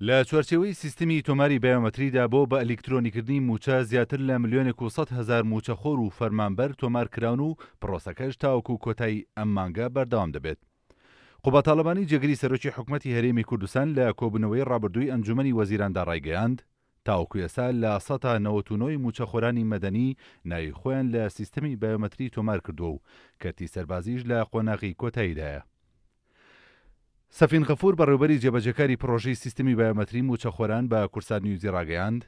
لە چوارچێوەی سیستمی تۆماری بایۆمەتریدا بۆ بە ئەلیکترۆنیکردنی موچە زیاتر لە 1,100,000 موچەخۆر و فەرمانبەر تۆمارکراون و پرۆسەکەش تاوەکو کۆتایی ئەم مانگە بەردەوام دەبێت. قوبا تاڵەبانی جێگری سەرۆکی حکومەتی هەرێمی کوردستان لە کۆبوونەوەی ڕابردووی ئەنجومەنی وەزیراندا ڕایگەیاند تاوەکو ئێستا لە 99 موچەخۆرانی مەدەنی ناوی خۆیان لە سیستەمی بایۆمەتری تۆمار کردووە و کەرتی سەربازیش لە قۆناغی کۆتاییدایە. سەفین غەفور بەڕێوەبەری جێبەجێکاری پرۆژەی سیستەمی بایۆمەتری موچەخۆران بە کورسان نیوزی ڕاگەیاند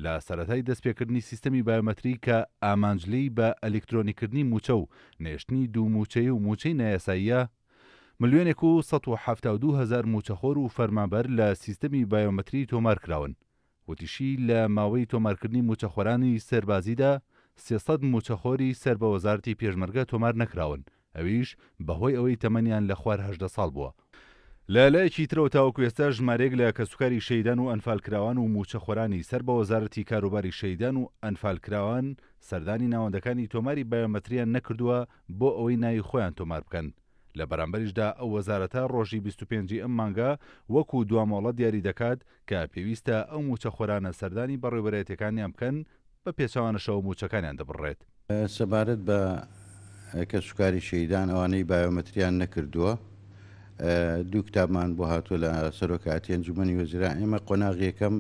لە سەرەتای دەستپێکردنی سیستەمی بایۆمەتری کە ئامانجلی بە ئەلیکترۆنیکردنی موچە و نێشتنی دوو موچەی و موچەی نایاساییە 1,172,000 موچەخۆر و فەرمانبەر لە سیستەمی بایۆمەتری تۆمار کراون. وتیشی لە ماوەی تۆمارکردنی موچەخۆرانی سەربازیدا 300 موچەخۆری سەر بە وەزارەتی پێشمەرگە تۆمار نەکراون، ئەویش بەهۆی ئەوەی تەمەنیان لە خوار 18 ساڵ بووە. لە لایەکی ترەوە تاوەکو ئێستا ژمارەیەک لە کەسوکاری شەیدان و ئەنفالکراوان و موچەخۆرانی سەر بە وەزارەتی کاروباری شەیدان و ئەنفالکراوان سەردانی ناوەندەکانی تۆماری بایۆمەتریان نەکردووە بۆ ئەوەی ناوی خۆیان تۆمار بکەن. لە بەرامبەریشدا ئەو وەزارەتە ڕۆژی 25 ئەم مانگە وەکو دوامۆڵە دیاری دەکات کە پێویستە ئەو موچەخۆرانە سەردانی بەڕێوەبەرێتەکانیان بکەن بە پێچەوانەشەوە موچەکانیان دەبڕێت. سەبارەت بە کەسوکاری شەیدان ئەوانەی بایۆمەتریان نەکردووە دوو کتابمان بۆ هاتووە لە سەرۆکاتی ئەنجومەنی وەزیران ئێمە قۆناغیەکەم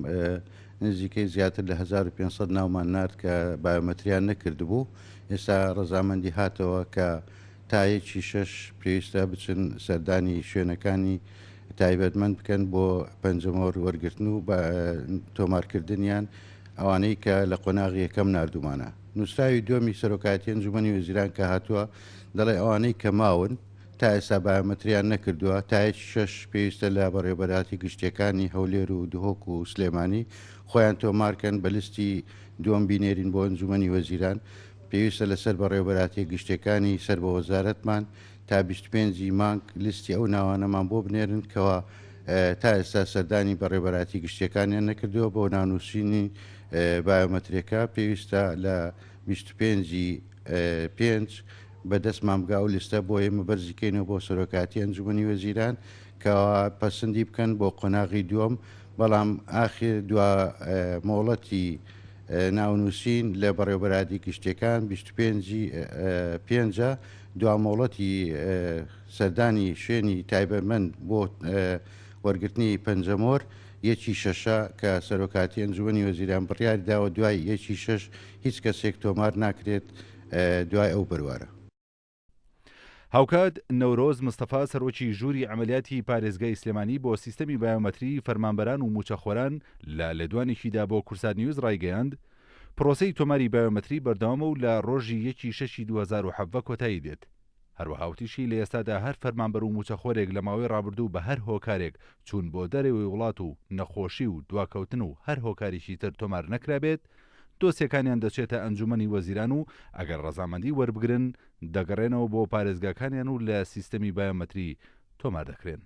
نزیکەی زیاتر لە 1500 ناومان نرد کە بایۆمەتریان نەکردبوو. ئێستا ڕەزامەندی هاتەوە کە تایەکی 6 پێویستە بچن سەردانی شوێنەکانی تایبەتمەند بکەن بۆ پەنجەمۆر وەرگرتن و تۆمارکردنیان ئەوانەی کە لە قۆناغی یەکەم نردومانە. نووسراوی دومی سەرۆکاتی ئەنجومەنی وەزیران کە هاتووە دەڵێ ئەوانەی کە ماون تا ئێستا بایۆمەتریان نەکردووە تایەکی 6 پێویستە لە بەڕێوەبەراتی گشتیەکانی هەولێر و دهۆک و سلێمانی خۆیان تۆمارکەن بە لیستی دووەم بینێرین بۆ ئەنجومەنی وەزیران. پێویستە لەسەر بەڕێوەبەراتی گشتەکانی سەر بە وەزارەتمان تا 25 مانگ لیستی ئەو ناوانەمان بۆ بنێرن کەەوە تا ئێستا سەردانی بەڕێوەبەراتی گشتەکانیان نەکردووە بۆ نانووسینی بایۆمەتریەکە پێویستە لە 25 بەدەستمان بگا و لیستە بۆ ئێمە بەرزیکەینەوە بۆ سەرۆکاتی ئەنجومەنی وەزیران کەەوە پەسەندی بکەن بۆ قۆناغی دووەم. بەڵام ئاخر دوا مۆڵەتی ناونووسین لە بەڕێوەبەراتی گشتەکان 25 دوامۆڵەتی سەردانی شوێنی تایبەتمەند بۆ وەرگرتنی پەنجەمۆر یەکی شەشە کە سەرۆکاتی ئەنجومەنی وەزیران بڕیاری داوە دوای یەکی شەش هیچ کەسێک تۆمار ناکرێت دوای ئەو بڕوارە. هاوکات نەورۆز مستەفا سەرۆکی ژووری ئەمەلیاتی پارێزگای سلێمانی بۆ سیستەمی بایۆمەتری فەرمانبەران و موچەخۆران لە لێدوانێکیدا بۆ کورسان نیوز ڕایگەیاند پرۆسەی تۆماری بایۆمەتری بەردەوامە و لە ڕۆژی 1/6/2017 کۆتایی دێت. هەروەهاوتیشی لە ئێستادا هەر فەرمانبەر و موچەخۆرێک لە ماوەی ڕابردوو بە هەر هۆکارێک چوون بۆ دەرەوەی وڵات و نەخۆشی و دواکەوتن و هەر هۆکارێکی تر تۆمار نەکرابێت دۆسیەکانیان دەچێتە ئەنجومەنی وەزیران و ئەگەر ڕەزامەندی وەربگرن دەگەڕێنەوە بۆ پارێزگاکانیان و لە سیستەمی بایۆمەتری تۆمار دەکرێن.